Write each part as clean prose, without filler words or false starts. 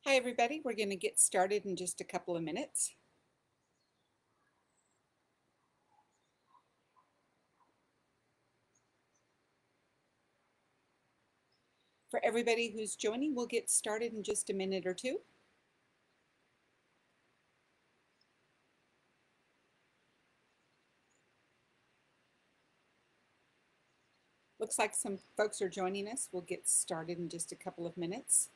Hi, everybody. We're going to get started in just a couple of minutes. For everybody who's joining, we'll get started in just a minute or two. Looks like some folks are joining us. We'll get started in just a couple of minutes.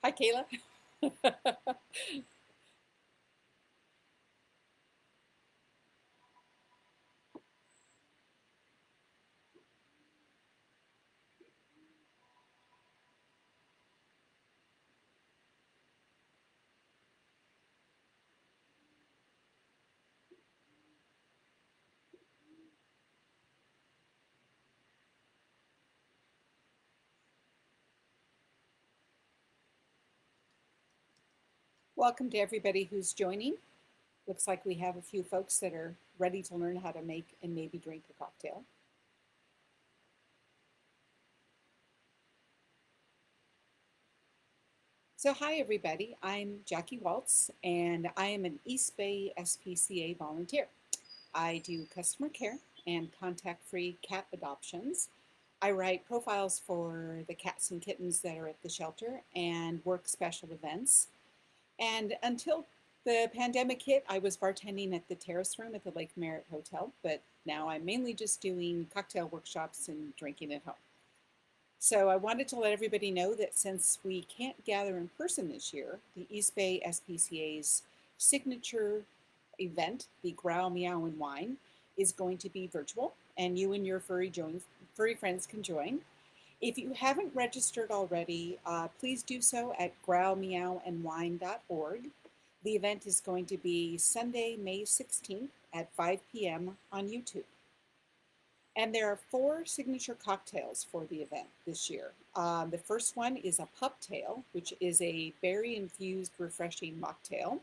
Hi, Kayla. Welcome to everybody who's joining. Looks like we have a few folks that are ready to learn how to make and maybe drink a cocktail. So hi, everybody. I'm Jackie Walts, and I am an East Bay SPCA volunteer. I do customer care and contact-free cat adoptions. I write profiles for the cats and kittens that are at the shelter and work special events. And until the pandemic hit, I was bartending at the terrace room at the Lake Merritt Hotel, but now I'm mainly just doing cocktail workshops and drinking at home. So I wanted to let everybody know that since we can't gather in person this year, the East Bay SPCA's signature event, the Growl, Meow Wine, is going to be virtual, and you and your furry friends can join. If you haven't registered already, please do so at growlmeowandwine.org. The event is going to be Sunday, May 16th at 5 p.m. on YouTube. And there are 4 signature cocktails for the event this year. The first one is a puptail, which is a berry-infused, refreshing mocktail.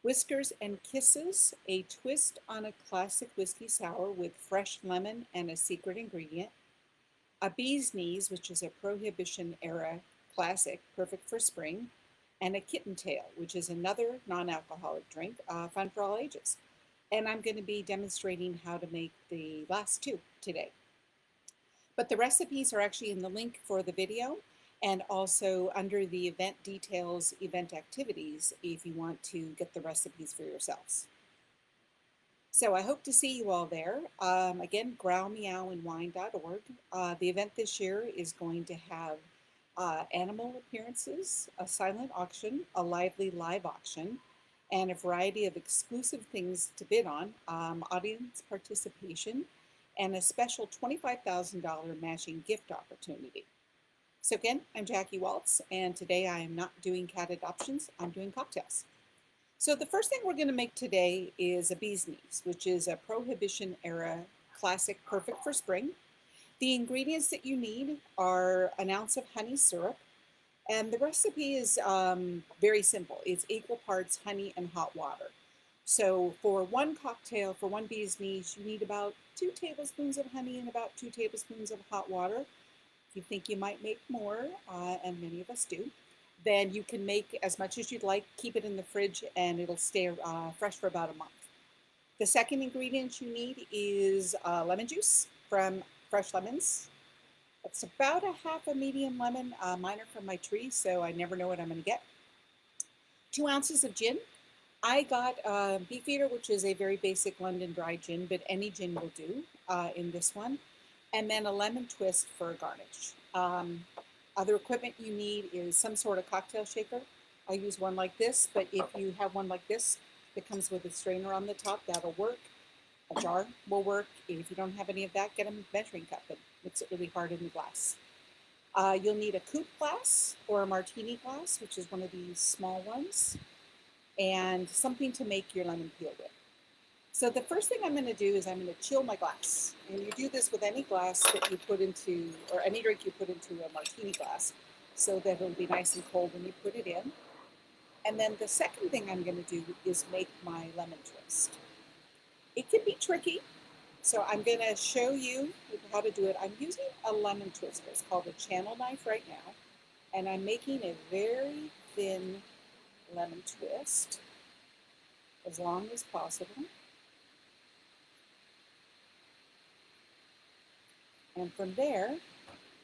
Whiskers and Kisses, a twist on a classic whiskey sour with fresh lemon and a secret ingredient. A Bee's Knees, which is a Prohibition-era classic, perfect for spring. And a Kitten Tail, which is another non-alcoholic drink, fun for all ages. And I'm going to be demonstrating how to make the last 2 today. But the recipes are actually in the link for the video and also under the event details, event activities, if you want to get the recipes for yourselves. So I hope to see you all there. Again, growlmeowandwine.org. The event this year is going to have animal appearances, a silent auction, a lively live auction, and a variety of exclusive things to bid on, audience participation, and a special $25,000 matching gift opportunity. So again, I'm Jackie Walts, and today I am not doing cat adoptions, I'm doing cocktails. So the first thing we're going to make today is a Bee's Knees, which is a Prohibition-era classic, perfect for spring. The ingredients that you need are an ounce of honey syrup, and the recipe is very simple. It's equal parts honey and hot water. So for one cocktail, for one Bee's Knees, you need about 2 tablespoons of honey and about 2 tablespoons of hot water. If you think you might make more, and many of us do, then you can make as much as you'd like, keep it in the fridge, and it'll stay fresh for about a month. The second ingredient you need is lemon juice from fresh lemons. It's about a half a medium lemon. Mine are from my tree, so I never know what I'm going to get. 2 ounces of gin. I got Beefeater, which is a very basic London dry gin, but any gin will do in this one. And then a lemon twist for a garnish. Other equipment you need is some sort of cocktail shaker. I use one like this, but if you have one like this that comes with a strainer on the top, that'll work. A jar will work. If you don't have any of that, get a measuring cup and mix it really hard in the glass. You'll need a coupe glass or a martini glass, which is one of these small ones, and something to make your lemon peel with. So the first thing I'm going to do is I'm going to chill my glass. And you do this with any glass that you put into, or any drink you put into a martini glass, so that it'll be nice and cold when you put it in. And then the second thing I'm going to do is make my lemon twist. It can be tricky, so I'm going to show you how to do it. I'm using a lemon twister. It's called a channel knife right now. And I'm making a very thin lemon twist, as long as possible. And from there,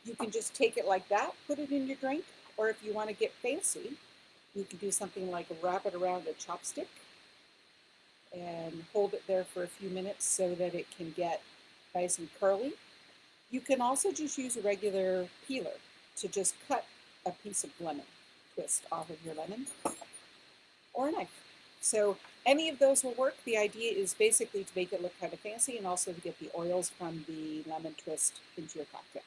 you can just take it like that, put it in your drink, or if you want to get fancy, you can do something like wrap it around a chopstick and hold it there for a few minutes so that it can get nice and curly. You can also just use a regular peeler to just cut a piece of lemon twist off of your lemon, or a knife. So any of those will work. The idea is basically to make it look kind of fancy and also to get the oils from the lemon twist into your cocktail.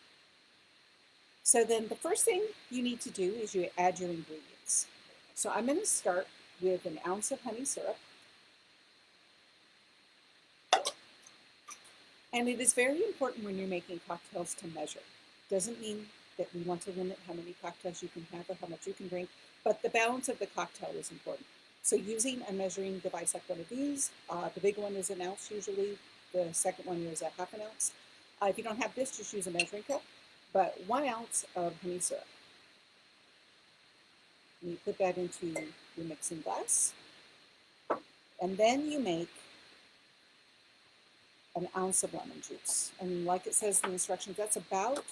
So then the first thing you need to do is you add your ingredients. So I'm going to start with an ounce of honey syrup. And it is very important when you're making cocktails to measure. Doesn't mean that we want to limit how many cocktails you can have or how much you can drink, but the balance of the cocktail is important. So using a measuring device like one of these, the big one is an ounce usually, the second one is a half an ounce. If you don't have this, just use a measuring cup, but 1 ounce of honey syrup. And you put that into your mixing glass, and then you make an ounce of lemon juice. And like it says in the instructions, that's about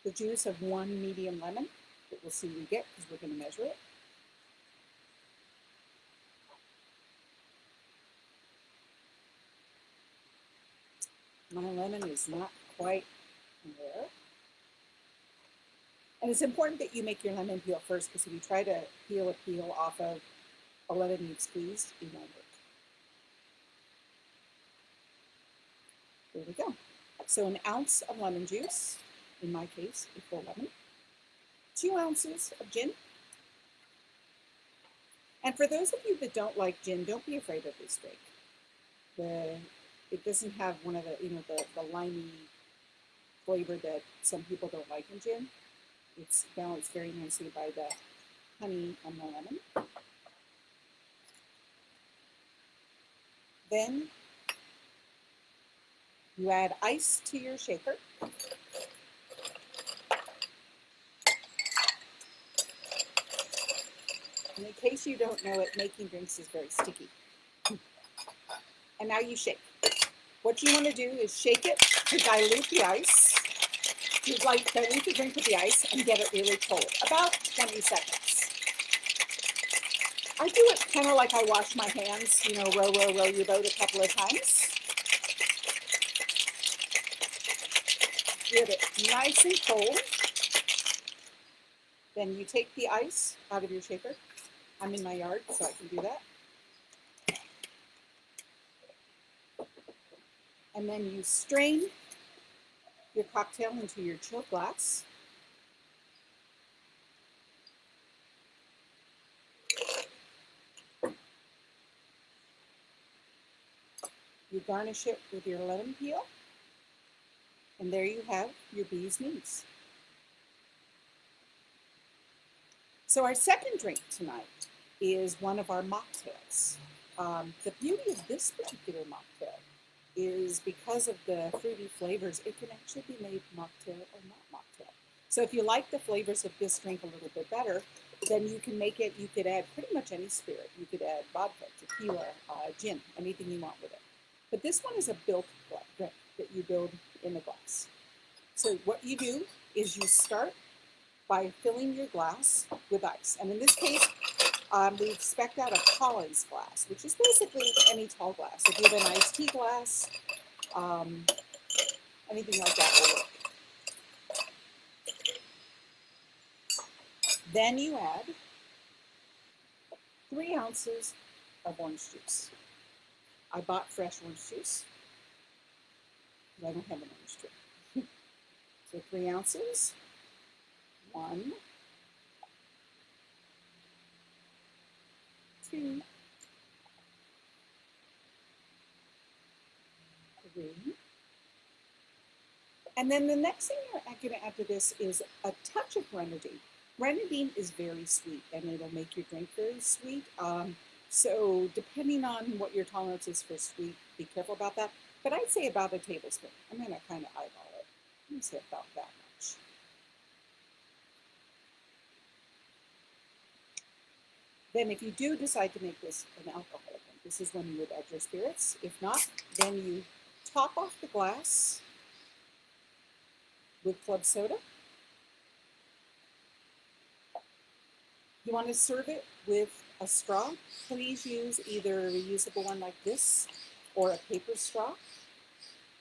the juice of 1 medium lemon that we'll see we get because we're going to measure it. My lemon is not quite there. And it's important that you make your lemon peel first, because if you try to peel a peel off of a lemon you've squeezed, it won't work. There we go. So an ounce of lemon juice, in my case, a full lemon. 2 ounces of gin. And for those of you that don't like gin, don't be afraid of this drink. It doesn't have one of the, the limey flavor that some people don't like in gin. It's balanced very nicely by the honey and the lemon. Then you add ice to your shaker. And in case you don't know it, making drinks is very sticky. And now you shake. What you want to do is shake it to dilute the ice. You dilute the drink with the ice and get it really cold, about 20 seconds. I do it kind of like I wash my hands, row, row, row your boat a couple of times. Get it nice and cold. Then you take the ice out of your shaker. I'm in my yard, so I can do that. And then you strain your cocktail into your chilled glass. You garnish it with your lemon peel. And there you have your bee's knees. So our second drink tonight is one of our mocktails. The beauty of this particular mocktail is because of the fruity flavors, it can actually be made mocktail or not mocktail. So if you like the flavors of this drink a little bit better, then you can make it, you could add pretty much any spirit. You could add vodka, tequila, gin, anything you want with it. But this one is a built drink that you build in the glass. So what you do is you start by filling your glass with ice. And in this case, we've spec'd out a Collins glass, which is basically any tall glass. If you have an iced tea glass, anything like that will work. Then you add 3 ounces of orange juice. I bought fresh orange juice because I don't have an orange tree. So 3 ounces, 1, 2, 3. And then the next thing you're going to add to this is a touch of grenadine. Grenadine is very sweet and it'll make your drink very sweet. So depending on what your tolerance is for sweet, be careful about that. But I'd say about a tablespoon. I'm going to kind of eyeball it. I'm going to say about that much. Then if you do decide to make this an alcoholic drink, this is when you would add your spirits. If not, then you top off the glass with club soda. You want to serve it with a straw. Please use either a reusable one like this or a paper straw.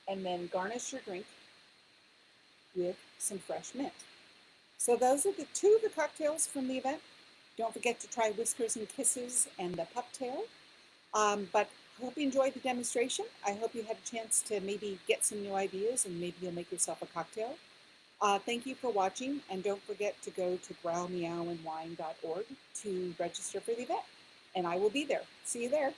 And then garnish your drink with some fresh mint. So those are the 2 of the cocktails from the event. Don't forget to try Whiskers and Kisses and the Pucktail. But I hope you enjoyed the demonstration. I hope you had a chance to maybe get some new ideas and maybe you'll make yourself a cocktail. Thank you for watching, and don't forget to go to growlmeowandwine.org to register for the event. And I will be there. See you there.